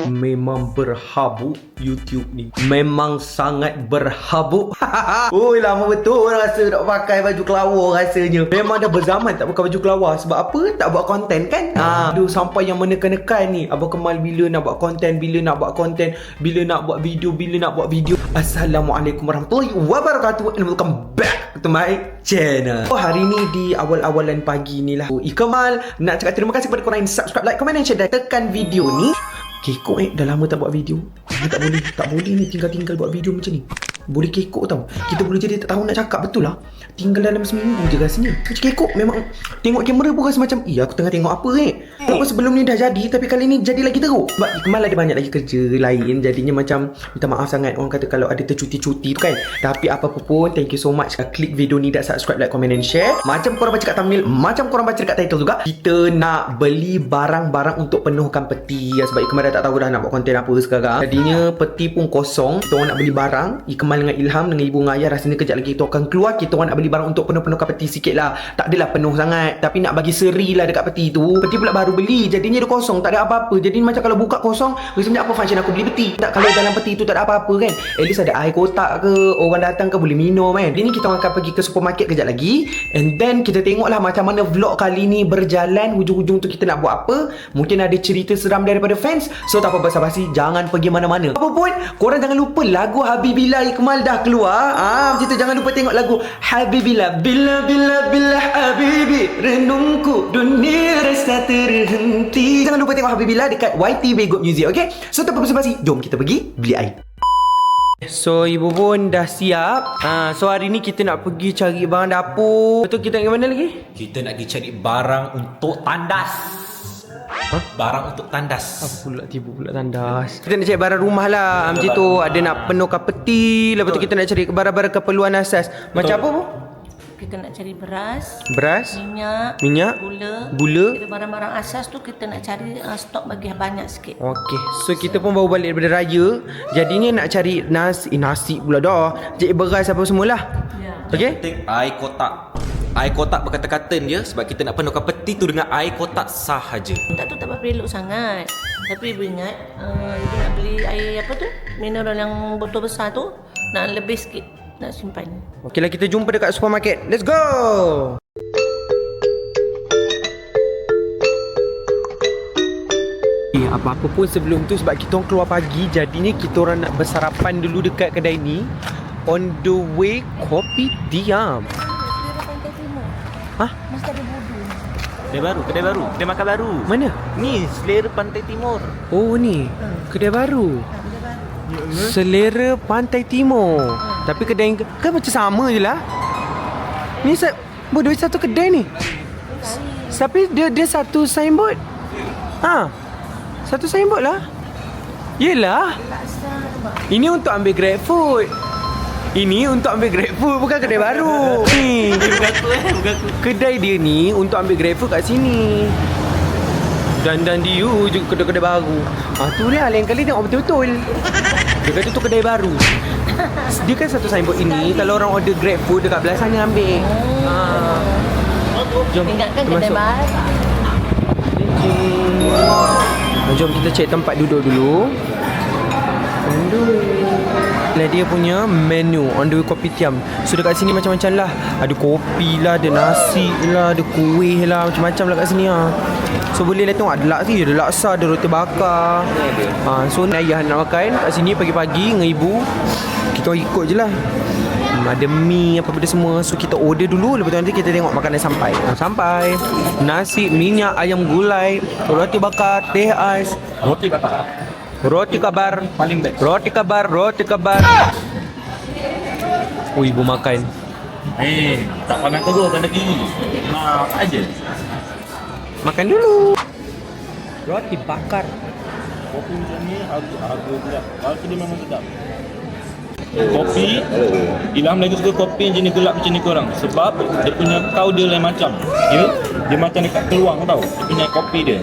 Memang berhabuk YouTube ni. Memang sangat berhabuk. Oi, lama betul rasa nak pakai baju kelawar rasanya. Memang dah berzaman tak pakai baju kelawar. Sebab apa? Tak buat konten kan? Aduh, sampai yang menekan-nekan ni. Abang Kemal bila nak buat konten, bila nak buat konten, bila nak buat video. Assalamualaikum warahmatullahi wabarakatuh. And welcome back to my channel. Hari ni di awal-awalan pagi ni lah, Kemal nak cakap terima kasih kepada korang yang subscribe, like, comment dan share dan tekan video ni. Kekok dah lama tak buat video. Tak boleh ni tinggal-tinggal buat video macam ni. Boleh kekok tau. Kita boleh jadi tak tahu nak cakap, betul lah. Tinggal dalam seminggu je rasanya. Macam kekok memang. Tengok kamera pun rasa macam aku tengah tengok apa Walaupun sebelum ni dah jadi, tapi kali ni jadi lagi teruk. Sebab Kemal ada banyak lagi kerja lain. Jadinya macam minta maaf sangat. Orang kata kalau ada tercuti-cuti tu kan. Tapi apa-apa pun, thank you so much. Klik video ni dan subscribe, like, comment dan share. Macam korang baca kat thumbnail, macam korang baca dekat title juga, kita nak beli barang-barang untuk penuhkan peti. Sebab Kemal dah tak tahu dah nak buat konten apa sekarang. Jadinya peti pun kosong. Kita orang nak beli barang. Kemal dengan Ilham, dengan ibu dengan ayah, rasanya kejap lagi kita akan keluar. Kita orang nak beli barang untuk penuh-penuhkan peti sikit lah. Tak adalah penuh sangat, tapi nak bagi seri lah dekat peti tu. Peti pula baru beli, jadinya dia kosong, tak ada apa-apa. Jadi macam kalau buka kosong, rasanya apa function aku beli peti? Tak, kalau dalam peti tu tak ada apa-apa kan. At least ada air kotak ke, orang datang ke boleh minum kan. Jadi ni kita akan pergi ke supermarket kejap lagi. And then kita tengoklah macam mana vlog kali ni berjalan. Hujung-hujung tu kita nak buat apa. Mungkin ada cerita seram daripada fans. So tak apa basa-basi, jangan pergi mana-mana. Apa pun, korang jangan lupa lagu Habibillah Kemal dah keluar. Macam tu, jangan lupa tengok lagu Habibillah. Bila Habibi, renungku dunia rasa terhenti. Jangan lupa tengok Habibillah dekat YT Bego Music, okay? So tanpa basa-basi, jom kita pergi beli air. So ibu pun dah siap. So hari ni kita nak pergi cari barang dapur. Betul, kita nak ke mana lagi? Kita nak pergi cari barang untuk tandas. Barang untuk tandas. Apa pula tiba pula tandas. Kita nak cari barang rumah lah. Macam tu, ada nak penuhkan peti. Lepas tu kita nak cari barang-barang keperluan asas. Macam apa bu? Kita nak cari beras, minyak, gula. Kita barang-barang asas tu kita nak cari stok bagi banyak sikit. Okey. So kita pun baru balik daripada raya. Jadinya nak cari nasi pula dah. Cari beras apa semualah. Ya. Okey? Penting air kotak. Air kotak berkata-kata je, sebab kita nak penuhkan peti tu dengan air kotak sahaja. Tak tu tak berapa elok sangat. Tapi ibu ingat, ibu nak beli air apa tu? Mineral yang botol besar tu, nak lebih sikit, nak simpan. Okeylah, kita jumpa dekat supermarket. Let's go. Apa-apa pun sebelum tu, sebab kita orang keluar pagi, jadinya kita orang nak bersarapan dulu dekat kedai ni. On the way, Kopitiam. Hah? Mesti ada bodoh. Kedai baru, kedai makan baru. Mana? Ni, Selera Pantai Timur. Oh ni, kedai baru. Selera Pantai Timur. Tapi kedai kan macam sama je lah. Ni bodoh, satu kedai ni. Tapi dia satu signboard. Satu signboard lah. Yelah. Ini untuk ambil Grab food. Ini untuk ambil Grab food, bukan kedai baru. Ni Bukan aku. kedai dia ni untuk ambil Grab food kat sini. Dan dia juga kedai-kedai baru. Tu dia, lain kali tengok betul-betul. Dia kata tu kedai baru. Dia kan satu signboard ini, kalau orang order Grab food dekat belah sana ambil. Jom Ingatkan kita kedai masuk. baru. Jom kita cek tempat duduk dulu. Lah dia punya menu on the way Kopitiam. So dekat sini macam-macam lah. Ada kopi lah, ada nasi lah, ada kuih lah, macam-macam lah kat sini So boleh lah tengok, ada laksa, ada roti bakar. So ayah nak makan kat sini pagi-pagi dengan ibu. Kita ikut je lah. Ada mie apa benda semua. So kita order dulu, lepas tu nanti kita tengok makanan sampai. Sampai nasi, minyak, ayam gulai, roti bakar, teh ais, roti kabar, paling best. Roti kabar. Oh, ibu makan. Tak pandang teruk kan lagi. Nak aja. Makan dulu. Roti bakar. Kopi macam ni harga pula. Harga dia memang sedap. Kopi, Ilham lagi suka kopi yang jenis gelap macam ni korang. Sebab dia punya kau dia lain macam. Dia macam dekat keluang tau. Dia punya kopi dia.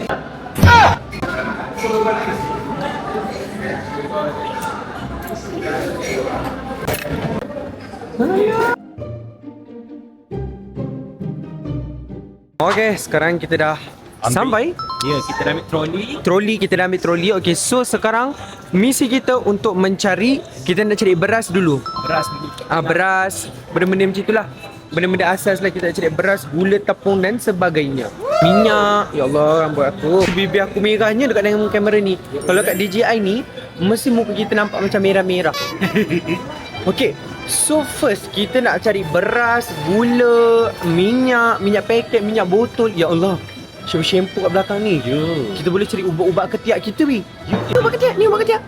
Okay, sekarang kita dah Sampai Ya, kita dah ambil troli. troli, kita dah ambil troli. Okay, so sekarang misi kita untuk mencari, kita nak cari beras dulu. Beras. Beras, benda-benda macam itulah. Benda-benda asas lah, kita nak cari beras, gula, tepung dan sebagainya. Minyak, ya Allah rambut aku. Bibir aku merahnya dekat dengan kamera ni. Kalau kat DJI ni, mesti muka kita nampak macam merah-merah. Okay, so first kita nak cari beras, gula, minyak paket, minyak botol. Ya Allah, shampoo kat belakang ni. Kita boleh cari ubat-ubat ketiak kita ni. Ni ubat ketiak, ni ubat ketiak.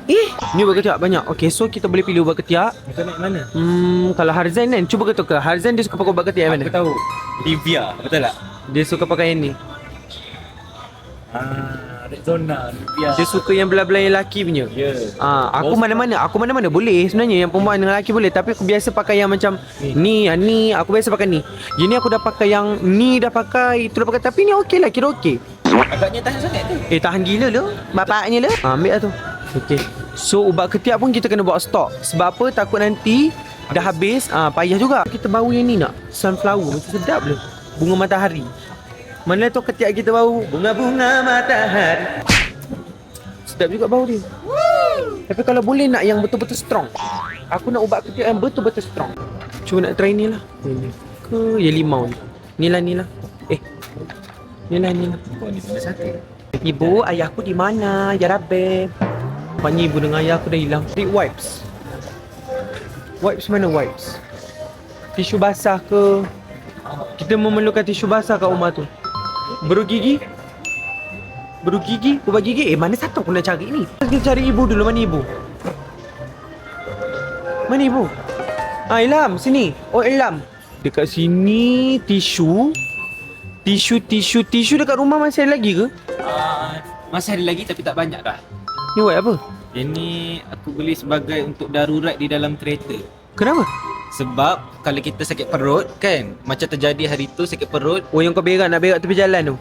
Ni ubat ketiak banyak. Okay, so kita boleh pilih ubat ketiak. Kita nak mana? Kalau Harzan kan, cuba kata ke Harzan dia suka pakai ubat ketiak yang mana? Aku tahu. Livia, betul tak? Dia suka pakai yang ni. Rexona, Livia. Dia suka yang belah-belah yang lelaki punya. Ya. Aku mana-mana boleh sebenarnya, yang perempuan dengan lelaki boleh, tapi aku biasa pakai yang macam ni, aku biasa pakai ni. Yang ni aku dah pakai yang ni, dah pakai, tu dah pakai, tapi ni okey lah, kira okey. Agaknya tahan sangat tu. Tahan gila lah bapaknya lah. Ambil lah tu. Okey. So ubat ketiak pun kita kena bawa stok. Sebab apa? Takut nanti dah habis, payah juga. Kita bau yang ni nak, sunflower, macam sedap le. Bunga matahari. Mana tu ketiak kita bau bunga-bunga matahari. Sedap juga bau dia. Tapi kalau boleh nak yang betul-betul strong. Aku nak ubat ketiak yang betul-betul strong. Cuba nak try ni lah. Ni ke yang limau ni. Ni lah. Ni lah. Oh, ni benda satu. Ibu, ayahku di mana? Ya Rabbi. Rupanya ibu dengan ayah aku dah hilang. Cari wipes. Wipes mana wipes? Tisu basah ke? Kita memerlukan tisu basah kat rumah tu. Beru gigi? Ubat gigi? Mana satu aku nak cari ni? Kita cari ibu dulu. Mana ibu? Ilham, sini. Oh, Ilham. Dekat sini tisu dekat rumah masih ada lagi ke? Masih ada lagi tapi tak banyak dah. Ni wipe apa? Ini aku beli sebagai untuk darurat di dalam kereta. Kenapa? Sebab kalau kita sakit perut kan, macam terjadi hari tu sakit perut, Oh, yang kau nak berak tepi jalan tu?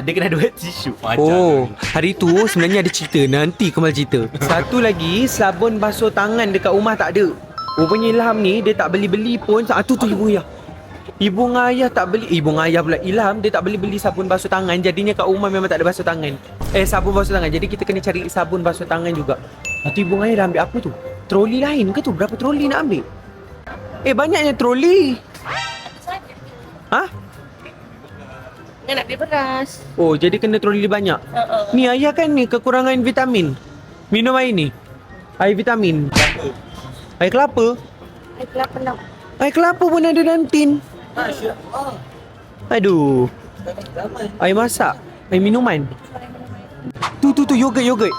dia kena ada tisu. Oh, hari tu sebenarnya ada cerita. Nanti kau malah cerita. Satu lagi, sabun basuh tangan dekat rumah tak ada. Rupanya Ilham ni, dia tak beli-beli pun. Tu ibu ayah. Ibu dengan ayah tak beli. Ibu dengan ayah pula. Ilham, dia tak beli sabun basuh tangan. Jadinya kat rumah memang tak ada basuh tangan. Sabun basuh tangan. Jadi kita kena cari sabun basuh tangan juga. Nanti ibu dengan ayah dah ambil apa tu? Troli lain ke tu? Berapa troli nak ambil? Banyaknya troli. Ha? Kan nak beli beras. Oh, jadi kena troli banyak. Ni ayah kan ni kekurangan vitamin. Minum air ni. Air vitamin. Air kelapa. Air kelapa nak. Air kelapa pun ada dalam tin. Aduh. Air masak. Air minuman. Tu yogurt.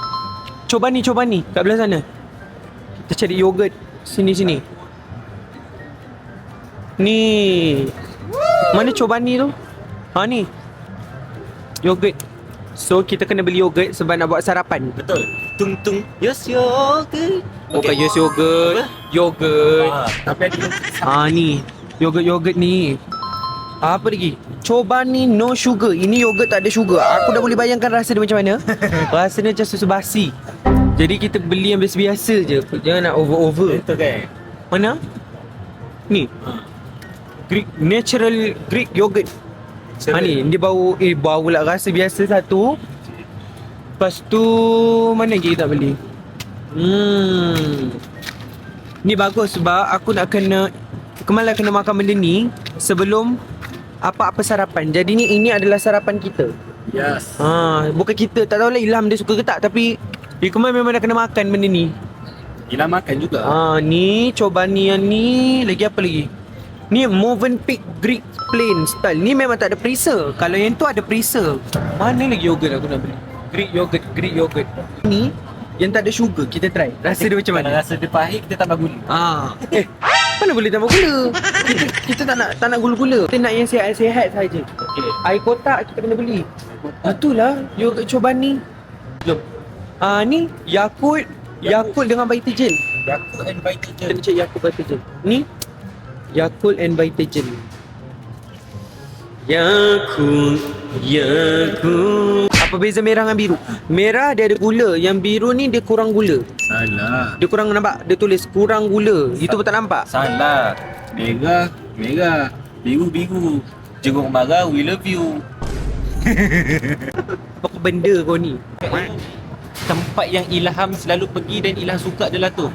Coba ni kat belah sana. Kita cari yogurt. Sini. Ni. Mana Chobani tu? Ni. Yogurt. So kita kena beli yogurt sebab nak buat sarapan. Betul. Tung. Yes yogurt. Okay, yes yogurt. Tapi ada Ni. Yogurt ni. Apa lagi? Chobani no sugar. Ini yogurt tak ada sugar. Aku dah boleh bayangkan rasa dia macam mana. Rasanya macam susu basi. Jadi kita beli yang biasa-biasa je. Jangan nak over-over. betul kan? Mana? Ni. Natural Greek yogurt. Ni dia bau bau lah rasa biasa satu. Lepas tu mana lagi kita beli? Ni bagus sebab aku nak kena makan benda ni sebelum apa-apa sarapan. Jadi ini adalah sarapan kita. Yes. Bukan kita, tak tahulah Ilham dia suka ke tak, tapi Kemal memang dah kena makan benda ni. Gila makan juga. Ni Chobani yang ni, lagi apa lagi? Ni Movenpick Greek Plain Style. Ni memang tak ada perisa. Kalau yang tu ada perisa. Mana lagi yogurt aku nak beli? Greek yogurt. Ni yang tak ada sugar, kita try. Rasa dia macam mana? Kalau rasa dia pahit, kita tambah gula. Mana boleh tambah gula? Kita tak nak gula-gula. Kita nak yang sihat-sihat saja. Okey. Air kotak kita kena beli. Itulah yogurt Chobani. Jom. Ni Yakult dengan Vitagen. Yakult and Vitagen. Kita nak cek Yakult Vitagen. Ni Yakult and Vitagen. Yakult. Apa beza merah dengan biru? Merah dia ada gula, yang biru ni dia kurang gula. Salah. Dia kurang, nampak? Dia tulis kurang gula. Itu pun tak nampak. Salah. Merah. Biru. Jeruk marah, we love you. Apa benda kau ni? Tempat yang Ilham selalu pergi dan Ilham suka adalah tu.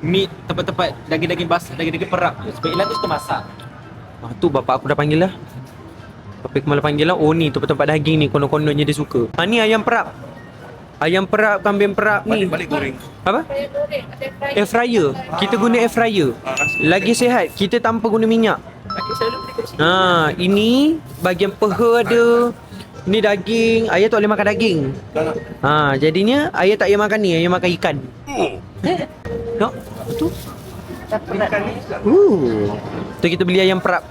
Meat, tempat-tempat daging-daging basah, daging-daging perap. Sebab Ilham tu suka masak. Tu bapak aku dah panggil lah. Bapak aku malah panggil lah. Oh ni tempat-tempat daging ni konon-kononnya dia suka. Ni ayam perap. Ayam perap, kambing perap ni. Balik goreng. Apa? Air fryer. Kita guna air fryer. Lagi sihat. Kita tanpa guna minyak. Ini bahagian peha ada. Ni daging. Ayah tak boleh makan daging. Jadinya ayah tak payah makan ni. Ayah makan ikan. Tengok. Tu. Tu kita beli ayam perap.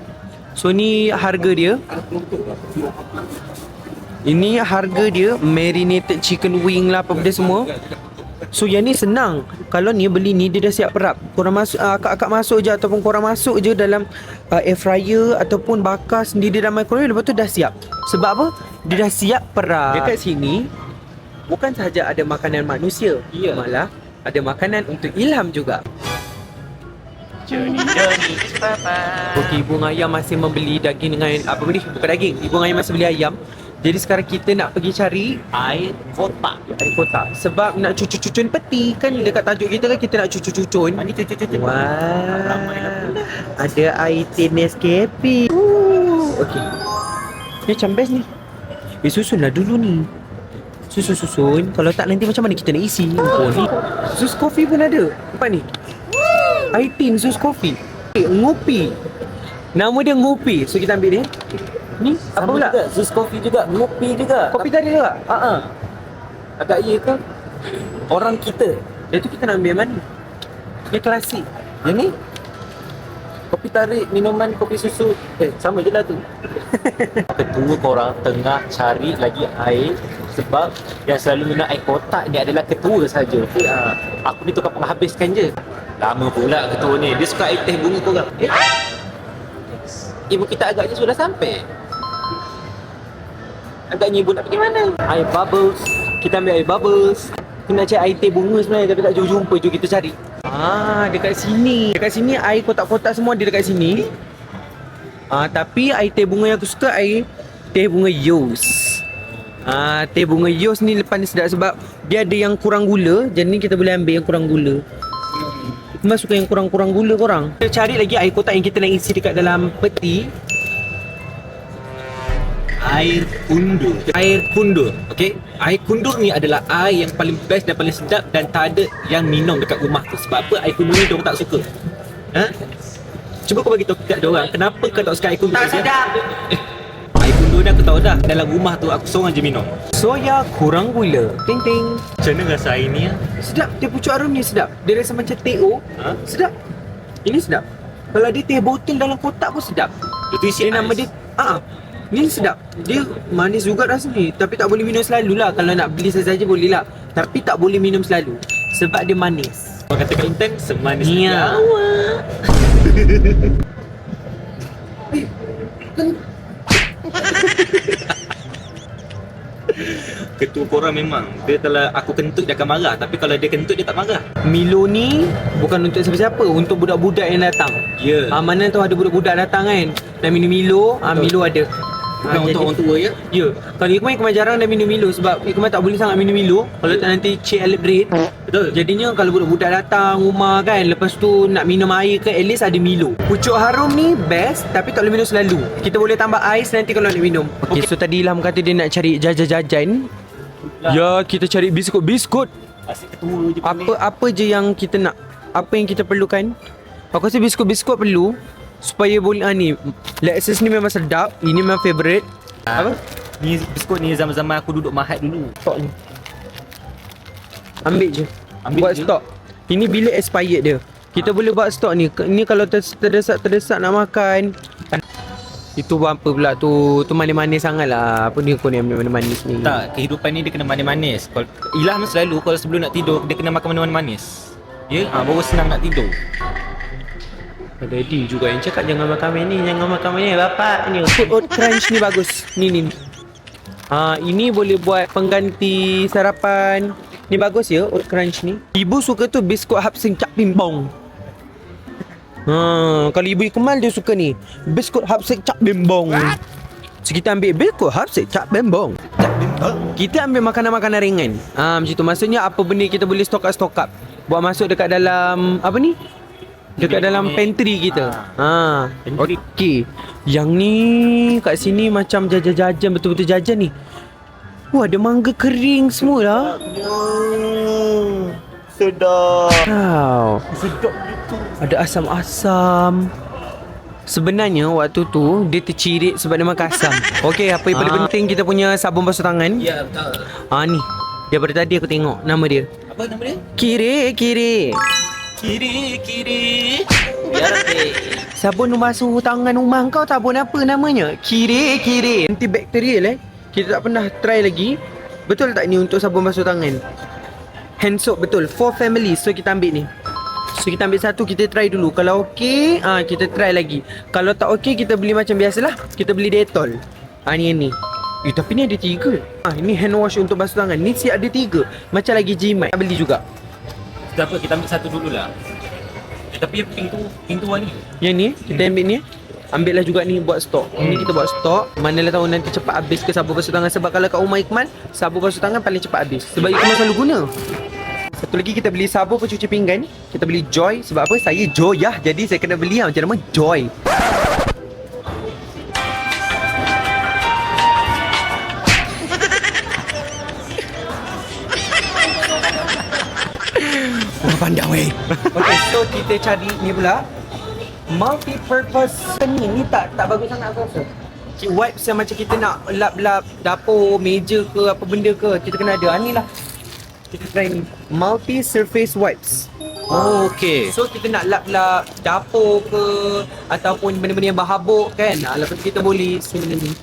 So ni harga dia. Ini harga dia marinated chicken wing lah apa benda semua. So yang ni senang. Kalau ni beli ni dia dah siap perap. Korang masuk akak-akak masuk je ataupun korang masuk je dalam air fryer ataupun bakar sendiri dalam microwave, lepas tu dah siap. Sebab apa? Dia dah siap perap. Dekat sini bukan sahaja ada makanan manusia, malah ada makanan untuk Ilham juga. Okey, Ibu Ayam masih membeli daging dengan apa benda? Bukan daging. Ibu Ayam masih beli ayam. Jadi sekarang kita nak pergi cari Air kotak. air kotak. Sebab nak cucun-cucun peti. Kan dekat tajuk kita kan kita nak cucun-cucun. Ni cucuk-cucuk. Wah, ada air teh Nescafe. Okey. Ni macam best ni. Susun lah dulu ni. Susun. Kalau tak nanti macam mana kita nak isi? Oh ni. Sus Coffee pun ada. Nampak ni. Air tin Sus Coffee. Ngopi. Nama dia Ngopi. So kita ambil dia. Ni apa pula? Sus Coffee juga, ngopi juga. Kopi tadi juga? Agak iya ke? Orang kita. Dia tu kita nak ambil mana? Dia klasik. Yang ni kopi tarik, minuman kopi susu. Sama je lah tu. Ketua korang tengah cari lagi air. Sebab yang selalu minum air kotak ni adalah ketua saja. Aku ni tukar penghabiskan je. Lama pula ketua ni. Dia suka air teh bunga korang. Ibu kita agaknya sudah sampai. Agaknya ibu nak pergi mana? Air bubbles. Kita ambil air bubbles. Kita nak cari air teh bunga sebenarnya tapi tak jumpa. Jom kita cari. Dekat sini. Dekat sini air kotak-kotak semua ada dekat sini. Tapi air teh bunga yang aku suka air teh bunga Yos. Teh bunga Yos ni lepas ni sedap sebab dia ada yang kurang gula. Jadi kita boleh ambil yang kurang gula. Cuma suka yang kurang-kurang gula korang. Kita cari lagi air kotak yang kita nak isi dekat dalam peti. Air kundur. Air kundur, okey? Air kundur ni adalah air yang paling best dan paling sedap dan tak ada yang minum dekat rumah tu. Sebab apa? Air kundur ni diorang tak suka. Cuba kau bagi tahu kat diorang kenapa kau tak suka air kundur. Tak sedap. Air kundur ni aku tahu dah. Dalam rumah tu aku seorang je minum. Soya kurang gula. Ting ting. Macam mana rasa air ni? Sedap. Dia pucuk harum ni sedap. Dia rasa macam teh O. Sedap. Ini sedap. Kalau dia teh botol dalam kotak pun sedap. Itu isi Dia nama dia ni sedap. Dia manis juga rasa ni. Tapi tak boleh minum selalu lah. Kalau nak beli saja boleh lah. Tapi tak boleh minum selalu. Sebab dia manis. Kau kata kat Intan semanis Ya. Ketua korang memang dia kalau aku kentut dia akan marah. Tapi kalau dia kentut dia tak marah. Milo ni bukan untuk siapa-siapa. Untuk budak-budak yang datang. Ya. Mana tahu ada budak-budak datang kan. Dah minum Milo. Milo ada. Bukan untuk orang tua ya. Ya. Kalau Ikmal jarang dah minum Milo. Sebab Ikmal tak boleh sangat minum Milo. Kalau tak nanti Cik Alip Breed. Betul. Jadinya kalau budak-budak datang rumah kan, lepas tu nak minum air ke, at least ada Milo. Pucuk harum ni best. Tapi tak boleh minum selalu. Kita boleh tambah ais nanti kalau nak minum. Okay. So tadi Ilham kata dia nak cari jajan-jajan. Ya, kita cari biskut-biskut. Asyik ketua je. Apa je yang kita nak? Apa yang kita perlukan? Aku rasa biskut-biskut perlu. Supaya boleh ni Lexus ni memang sedap. Ini memang favourite. Apa? Ni biskut ni zaman-zaman aku duduk mahat dulu. Stok ni ambil je. Ambil buat je. stok. Ini bila expired dia. Kita boleh buat stok ni. Ni kalau terdesak nak makan. Itu apa pula tu? Tu manis-manis sangat lah. Apa ni kau ni ambil manis ni? Tak, kehidupan ni dia kena manis-manis. Kalau Ilham selalu kalau sebelum nak tidur dia kena makan minuman manis. Ya, baru senang nak tidur. Daddy juga yang cakap jangan makan ni, jangan makan ni. Bapak ni Food Oat Crunch ni bagus. Ni. Ini boleh buat pengganti sarapan. Ni bagus ya Oat Crunch ni. Ibu suka tu biskut Hapsing Cak Bimbong. Kalau ibu Ikmal dia suka ni biskut Hapsing Cak Bimbong. So kita ambil beko hapsik tak bembong. Kita ambil makanan-makanan ringan. Macam tu. Maksudnya apa benda kita boleh stock up. Buat masuk dekat dalam apa ni? Dekat dalam pantry kita. Okey. Yang ni kat sini macam jajan-jajan, betul-betul jajan ni. Wah, ada mangga kering semua lah. Sedap. Wow. Sedap gitu. Ada asam-asam. Sebenarnya waktu tu dia tercirit sebab dia makan asam. Okey, apa yang paling penting kita punya sabun basuh tangan. Ya, betul. Ni. Daripada tadi aku tengok nama dia. Apa nama dia? Kiri. Kiri. Biar Sabun basuh tangan rumah kau sabun apa namanya? Kiri. Antibakterial Kita tak pernah try lagi. Betul tak ni untuk sabun basuh tangan? Hand soap betul. For family. So kita ambil ni. So kita ambil satu, kita try dulu. Kalau okey, kita try lagi. Kalau tak okey, kita beli macam biasalah. Kita beli Dettol. Ni. Tapi ni ada 3. Ini hand wash untuk basuh tangan. Ni siap ada 3. Macam lagi jimat. Beli juga. Tak apa, kita ambil satu dululah. Tapi yang pink tu warna. Yang ni, kita ambil ni. Ambil lah juga ni buat stok. Ni kita buat stok. Manalah tahu nanti cepat habis ke sabun basuh tangan. Sebab kalau kat rumah Ikman, sabun basuh tangan paling cepat habis. Sebab Ikman selalu guna. Satu lagi kita beli sabun pencuci pinggan. Kita beli Joy. Sebab apa? Saya Joyah. Jadi saya kena beli macam nama Joy. Pandang weh. Okay, so kita cari ni pula multi-purpose. Ni tak bagus sangat aku rasa. Wipes yang macam kita nak lap-lap dapur, meja ke apa benda ke, kita kena ada. Ni lah. Kita try ni. Multi-surface wipes. Okey. So kita nak lap-lap dapur ke ataupun benda-benda yang berhabuk kan. Lepas tu kita boleh benda ni.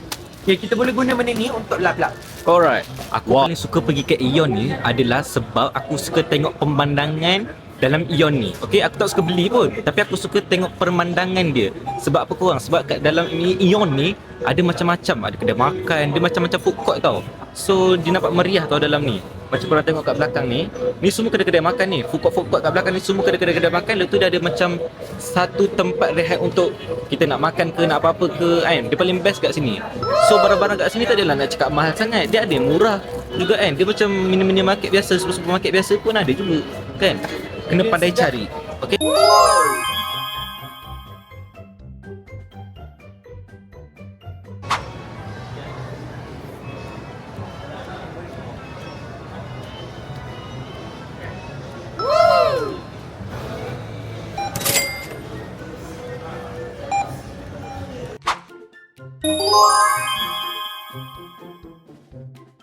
Okay, kita boleh guna benda ni untuk lap-lap. Alright. Aku paling suka pergi ke Ion ni adalah sebab aku suka tengok pemandangan dalam Ion ni. Okey, aku tak suka beli pun, tapi aku suka tengok pemandangan dia. Sebab apa korang? Sebab kat dalam Ion ni ada macam-macam, ada kedai makan, dia macam-macam food court tau. So dia nampak meriah tau dalam ni. Macam korang tengok kat belakang ni semua kedai-kedai makan ni. Food court kat belakang ni semua kedai-kedai makan. Lepas tu dia ada macam satu tempat rehat untuk kita nak makan ke, nak apa-apa ke kan. Dia paling best kat sini. So barang-barang kat sini tak adalah nak cakap mahal sangat. Dia ada yang murah juga kan. Dia macam mini-mini market biasa, supermarket biasa pun ada juga kan. Kena pandai cari. Okay.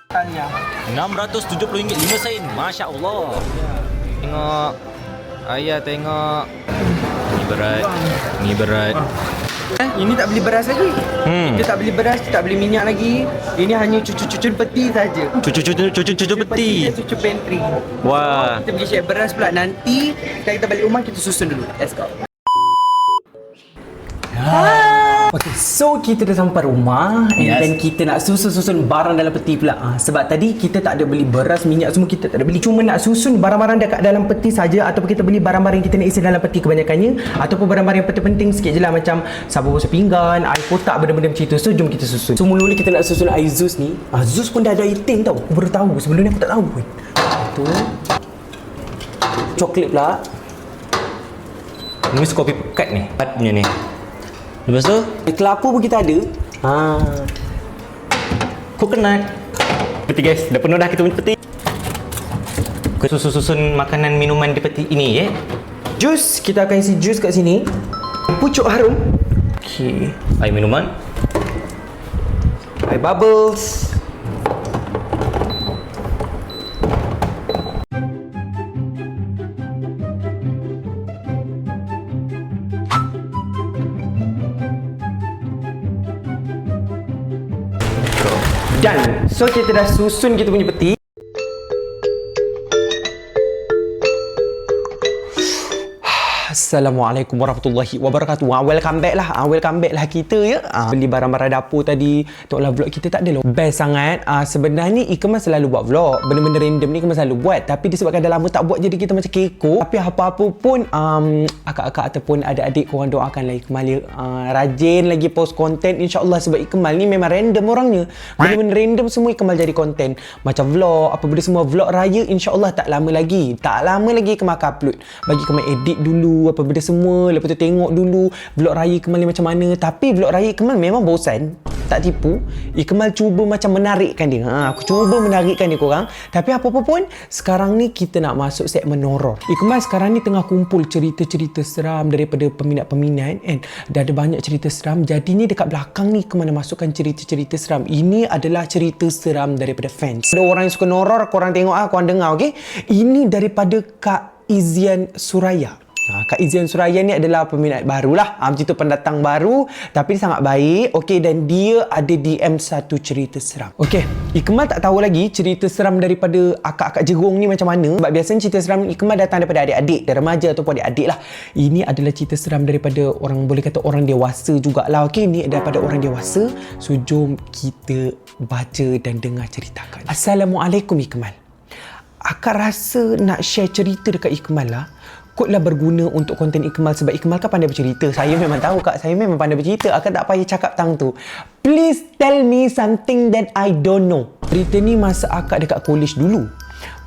Tanya. RM675 Masya Allah. Tengok ayah, tengok. Ni berat. Ini tak beli beras lagi. Kita tak beli beras, kita tak beli minyak lagi. Ini hanya cucu-cucu peti saja. Cucu peti. Kita cucu pantry. Wah. Kita pergi share beras pula. Nanti kita balik rumah, kita susun dulu. Let's go. Okay, so kita dah sampai rumah and then kita nak susun barang dalam peti pula. Sebab tadi kita tak ada beli beras, minyak semua kita tak ada beli. Cuma nak susun barang-barang dekat dalam peti saja, ataupun kita beli barang-barang yang kita nak isi dalam peti kebanyakannya, ataupun barang-barang yang penting-penting sikit je lah, macam sabun basuh pinggan, air kotak, benda-benda macam itu. So jom kita susun. So mula-mula kita nak susun air Zeus ni. Zeus pun dah ada item tau. Aku baru tahu. Sebelum ni aku tak tahu pun. Itu coklat pula. Ini kopi pekat ni. Punya ni. Lepas tu kelapa pun kita ada. coconut. Peti guys, dah penuh dah kita punya peti. Susun makanan minuman di peti ini Jus, kita akan isi jus kat sini. Pucuk harum. Okey. Air minuman. Air bubbles. Done. So kita dah susun kita punya peti. Assalamualaikum warahmatullahi wabarakatuh. Welcome back lah kita ya. Beli barang-barang dapur tadi. Tengoklah vlog kita tak ada loh. Best sangat. Sebenarnya Ikmal selalu buat vlog. Benda-benda random ni Ikmal selalu buat. Tapi disebabkan dah lama tak buat jadi kita macam kekok. Tapi apa-apa pun akak-akak ataupun adik-adik korang doakanlah Ikmal ya. Rajin lagi post konten insya-Allah sebab Ikmal ni memang random orangnya. Benda-benda random semua Ikmal jadi konten. Macam vlog, apa benda semua vlog raya insya-Allah tak lama lagi. Ikmal akan upload. Bagi Ikmal edit dulu apa benda semua, lepas tu tengok dulu vlog raya Ikmal ni macam mana. Tapi vlog raya Ikmal memang bosan, tak tipu. Ikmal cuba macam menarikkan dia. Aku cuba menarikkan dia korang. Tapi apa-apa pun sekarang ni kita nak masuk segmen horror. Ikmal sekarang ni tengah kumpul cerita-cerita seram daripada peminat-peminat kan. Dah ada banyak cerita seram. Jadi ni dekat belakang ni Ikmal nak masukkan cerita-cerita seram. Ini adalah cerita seram daripada fans. Ada orang yang suka horror, korang tengok korang dengar okey. Ini daripada Kak Izian Suraya. Kak Izian Suraya ni adalah peminat baru lah. Macam tu pendatang baru. Tapi dia sangat baik. Okey, dan dia ada DM satu cerita seram. Okey, Ikmal tak tahu lagi cerita seram daripada akak-akak Jerung ni macam mana. Sebab biasanya cerita seram Ikmal datang daripada adik-adik, dari remaja ataupun adik-adik lah. Ini adalah cerita seram daripada orang, boleh kata orang dewasa jugalah. Okey, ni daripada orang dewasa. So, jom kita baca dan dengar ceritakan. Assalamualaikum Ikmal. Akak rasa nak share cerita dekat Ikmal lah. Kotlah berguna untuk konten Ikmal sebab Ikmal kan pandai bercerita. Saya memang tahu Kak, saya memang pandai bercerita. Akak tak payah cakap tang tu. Please tell me something that I don't know. Cerita ni masa akak dekat college dulu.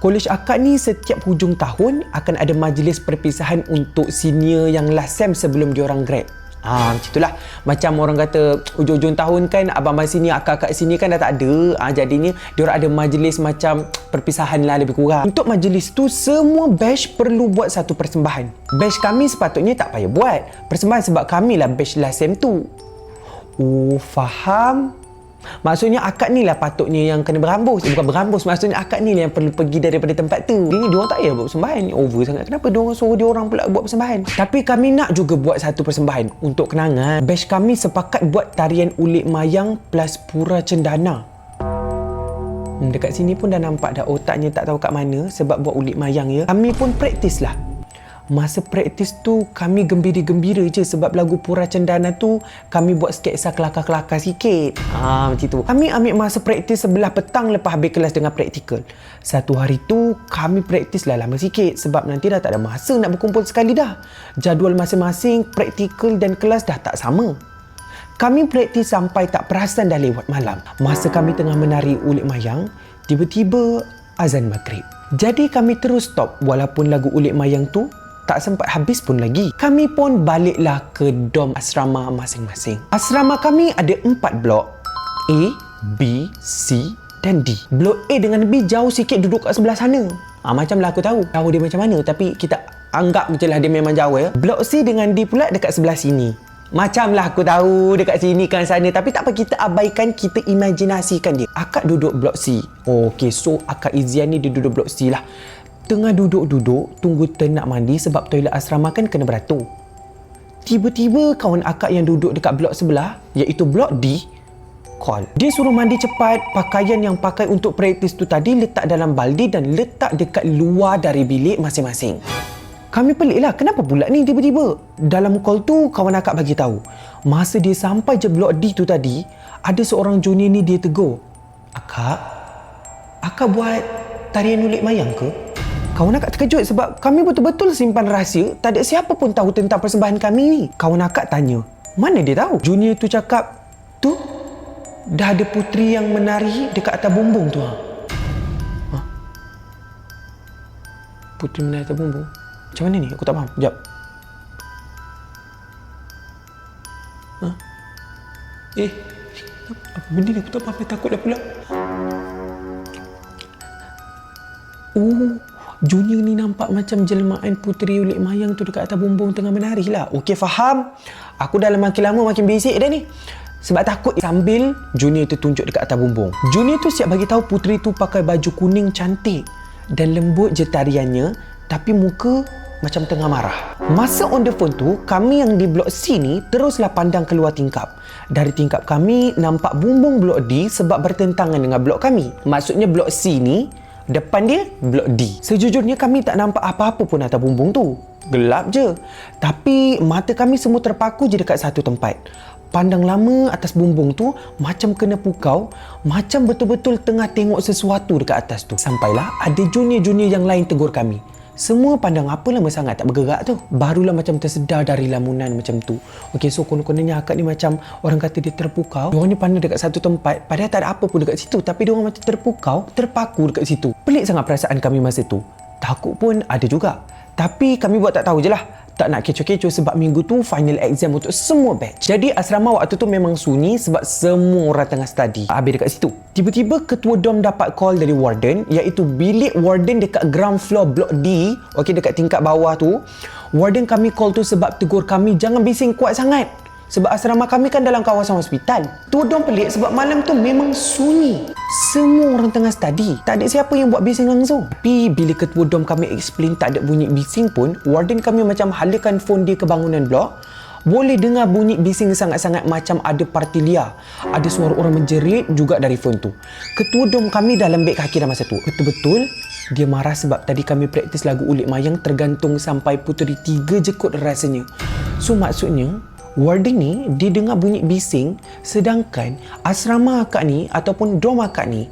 College akak ni setiap hujung tahun akan ada majlis perpisahan untuk senior yang last sem sebelum diorang grad. Macam itulah. Macam orang kata hujung-hujung tahun kan abang-abang sini, akak-akak sini kan dah tak ada. Jadinya diorang ada majlis macam perpisahan lah lebih kurang. Untuk majlis tu semua batch perlu buat satu persembahan. Batch kami sepatutnya tak payah buat persembahan sebab kami lah batch last sem tu. Faham? Maksudnya akak ni lah patutnya yang kena berambus. Bukan berambus, maksudnya akak ni lah yang perlu pergi daripada tempat tu. Ini diorang tak payah buat persembahan. Over sangat. Kenapa diorang suruh diorang pula buat persembahan? Tapi kami nak juga buat satu persembahan. Untuk kenangan, batch kami sepakat buat tarian ulik mayang plus pura cendana. Dekat sini pun dah nampak dah otaknya tak tahu kat mana sebab buat ulik mayang ya. Kami pun praktis lah. Masa praktis tu kami gembira-gembira je sebab lagu Pura Cendana tu kami buat sketsa kelakar-kelakar sikit. Macam tu. Kami ambil masa praktis sebelah petang lepas habis kelas dengan praktikal. Satu hari tu kami praktis lah lama sikit sebab nanti dah tak ada masa nak berkumpul sekali dah. Jadual masing-masing, praktikal dan kelas dah tak sama. Kami praktis sampai tak perasan dah lewat malam. Masa kami tengah menari ulik mayang, tiba-tiba azan maghrib. Jadi kami terus stop walaupun lagu ulik mayang tu tak sempat habis pun lagi. Kami pun baliklah ke dom asrama masing-masing. Asrama kami ada 4 blok. A, B, C dan D. Blok A dengan B jauh sikit duduk kat sebelah sana. Macamlah aku tahu dia macam mana. Tapi kita anggap je lah dia memang jauh ya. Blok C dengan D pula dekat sebelah sini. Macamlah aku tahu dekat sini kan sana. Tapi tak apa, kita abaikan, kita imajinasikan dia. Akak duduk blok C. Okey, so akak Izian ni dia duduk blok C lah. Tengah duduk-duduk, tunggu turn nak mandi sebab toilet asrama kan kena beratur. Tiba-tiba kawan akak yang duduk dekat blok sebelah, iaitu blok D, call. Dia suruh mandi cepat, pakaian yang pakai untuk praktis tu tadi letak dalam baldi dan letak dekat luar dari bilik masing-masing. Kami pelik lah, kenapa pula ni tiba-tiba? Dalam call tu, kawan akak bagi tahu. Masa dia sampai je blok D tu tadi, ada seorang junior ni dia tegur. Akak buat tarian ulik mayang ke? Kawan akak terkejut sebab kami betul-betul simpan rahsia. Tak ada siapa pun tahu tentang persembahan kami ni. Kawan akak tanya, mana dia tahu? Junior tu cakap, tu dah ada puteri yang menari dekat atas bumbung tu. Puteri menari atas bumbung? Macam mana ni? Aku tak faham. Sekejap. Apa benda ni? Aku tak faham. Takut dah pula. Junior ni nampak macam jelmaan puteri ulik mayang tu dekat atas bumbung tengah menari lah. Okey, faham. Aku dah makin lama makin bisik dah ni. Sebab takut. Sambil Junior tu tunjuk dekat atas bumbung. Junior tu siap bagi tahu puteri tu pakai baju kuning cantik. Dan lembut je tariannya. Tapi muka macam tengah marah. Masa on the phone tu, kami yang di blok C ni teruslah pandang keluar tingkap. Dari tingkap kami, nampak bumbung blok D sebab bertentangan dengan blok kami. Maksudnya blok C ni Depan dia blok D. Sejujurnya kami tak nampak apa-apa pun atas bumbung tu. Gelap je. Tapi mata kami semua terpaku je dekat satu tempat. Pandang lama atas bumbung tu macam kena pukau, macam betul-betul tengah tengok sesuatu dekat atas tu. Sampailah ada junior-junior yang lain tegur kami. Semua pandang apa lama sangat tak bergerak tu. Barulah macam tersedar dari lamunan macam tu. Okey, so konon-kononnya akak ni macam orang kata dia terpukau. Diorang ni pandang dekat satu tempat, padahal tak ada apa pun dekat situ. Tapi diorang macam terpukau, terpaku dekat situ. Pelik sangat perasaan kami masa tu. Takut pun ada juga. Tapi kami buat tak tahu je lah. Tak nak kecoh-kecoh sebab minggu tu final exam untuk semua batch. Jadi asrama waktu tu memang sunyi sebab semua orang tengah study. Habis dekat situ. Tiba-tiba ketua dom dapat call dari warden, iaitu bilik warden dekat ground floor blok D, okey, dekat tingkat bawah tu. Warden kami call tu sebab tegur kami jangan bising kuat sangat. Sebab asrama kami kan dalam kawasan hospital. Tu dom pelik sebab malam tu memang sunyi. Semua orang tengah study. Tak ada siapa yang buat bising langsung. Tapi bila ketua dom kami explain tak ada bunyi bising pun, warden kami macam halakan phone dia ke bangunan blok. Boleh dengar bunyi bising sangat-sangat macam ada parti liar. Ada suara orang menjerit juga dari phone tu. Ketua dom kami dah lembik kaki dah masa tu. Betul-betul dia marah sebab tadi kami praktis lagu Ulit Mayang tergantung sampai puteri 3 je kot rasanya. So maksudnya warden ni dia dengar bunyi bising sedangkan asrama akak ni ataupun dom akak ni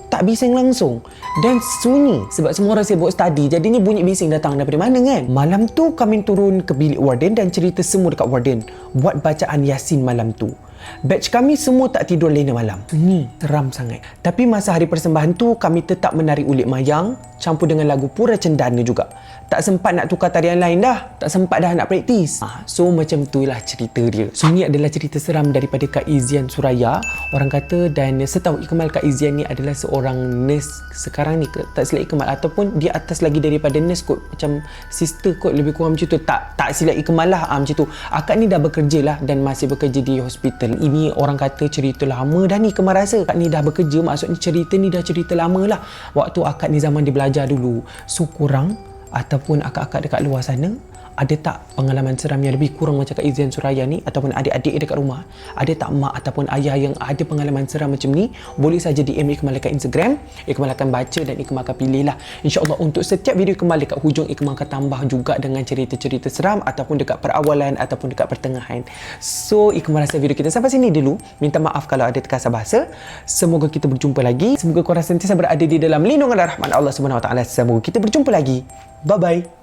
tak bising langsung dan sunyi sebab semua orang sibuk study, jadinya bunyi bising datang daripada mana kan. Malam tu kami turun ke bilik warden dan cerita semua dekat warden buat bacaan Yasin malam tu. Batch kami semua tak tidur lena malam. Ni seram sangat. Tapi masa hari persembahan tu kami tetap menari Ulit Mayang campur dengan lagu Pura Cendana juga. Tak sempat nak tukar tarian lain dah. Tak sempat dah nak praktis. So macam tu lah cerita dia. So ni adalah cerita seram daripada Kak Izian Suraya. Orang kata, dan setahu Ikmal, Kak Izian ni adalah seorang nurse sekarang ni, tak silap Ikmal, ataupun dia atas lagi daripada nurse kot, macam sister kot, lebih kurang macam tu. Tak silap Ikmal lah, macam tu. Akak ni dah bekerja lah dan masih bekerja di hospital. Ini orang kata cerita lama dah ni Ikmal rasa. Akak ni dah bekerja, maksudnya cerita ni dah cerita lama lah. Waktu akak ni zaman dia belajar dulu. So korang ataupun akak-akak dekat luar sana, ada tak pengalaman seram yang lebih kurang macam Kak Izian Suraya ni, ataupun adik-adik dekat rumah? Ada tak mak ataupun ayah yang ada pengalaman seram macam ni? Boleh saja DM Ikmal dekat Instagram. Ikmal akan baca dan Ikmal akan pilih lah. InsyaAllah untuk setiap video Ikmal dekat hujung, Ikmal akan tambah juga dengan cerita-cerita seram ataupun dekat perawalan ataupun dekat pertengahan. So Ikmal rasa video kita sampai sini dulu. Minta maaf kalau ada terkasar bahasa. Semoga kita berjumpa lagi. Semoga korang sentiasa berada di dalam lindungan rahmat Allah SWT. Semoga kita berjumpa lagi. Bye-bye.